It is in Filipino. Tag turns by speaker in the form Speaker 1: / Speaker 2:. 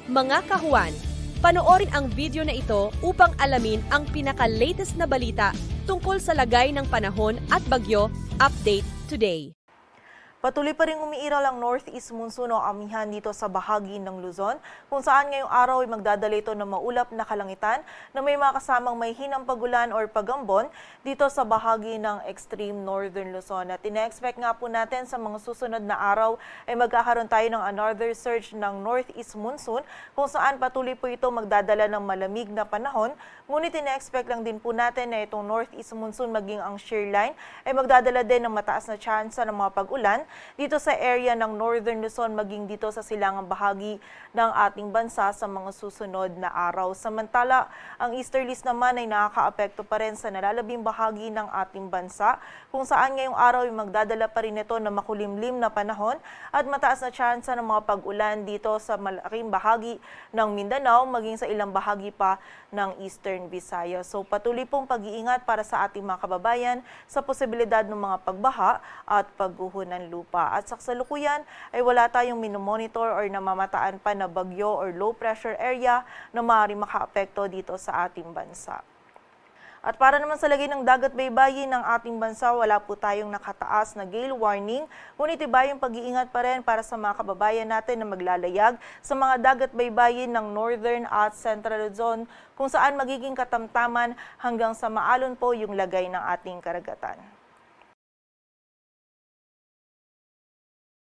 Speaker 1: Mga kahuan, panoorin ang video na ito upang alamin ang pinaka-latest na balita tungkol sa lagay ng panahon at bagyo. Update today.
Speaker 2: Patuloy pa rin umiiral ang northeast monsoon o amihan dito sa bahagi ng Luzon, kung saan ngayong araw ay magdadala ito ng maulap na kalangitan na may mga kasamang may hinang pagulan or pagambon dito sa bahagi ng extreme northern Luzon. At ina-expect nga po natin sa mga susunod na araw ay magkakaroon tayo ng another surge ng northeast monsoon, kung saan patuloy po ito magdadala ng malamig na panahon. Ngunit ina-expect lang din po natin na itong northeast monsoon maging ang shear line ay magdadala din ng mataas na tsansa ng mga pag-ulan dito sa area ng Northern Luzon maging dito sa silangang bahagi ng ating bansa sa mga susunod na araw. Samantala, ang easterlies naman ay nakakaapekto pa rin sa nalalabing bahagi ng ating bansa, kung saan ngayong araw ay magdadala pa rin ito ng makulimlim na panahon at mataas na tsansa ng mga pag-ulan dito sa malaking bahagi ng Mindanao maging sa ilang bahagi pa ng Eastern Visayas. So patuloy pong pag-iingat para sa ating mga kababayan sa posibilidad ng mga pagbaha at pagguho ng lupa. At sa kasalukuyan ay wala tayong minomonitor or namamataan pa na bagyo or low pressure area na maaaring makaapekto dito sa ating bansa. At para naman sa lagay ng dagat baybayin ng ating bansa, wala po tayong nakataas na gale warning, ngunit iba yung pag-iingat pa rin para sa mga kababayan natin na maglalayag sa mga dagat baybayin ng Northern at Central Luzon, kung saan magiging katamtaman hanggang sa maalon po yung lagay ng ating karagatan.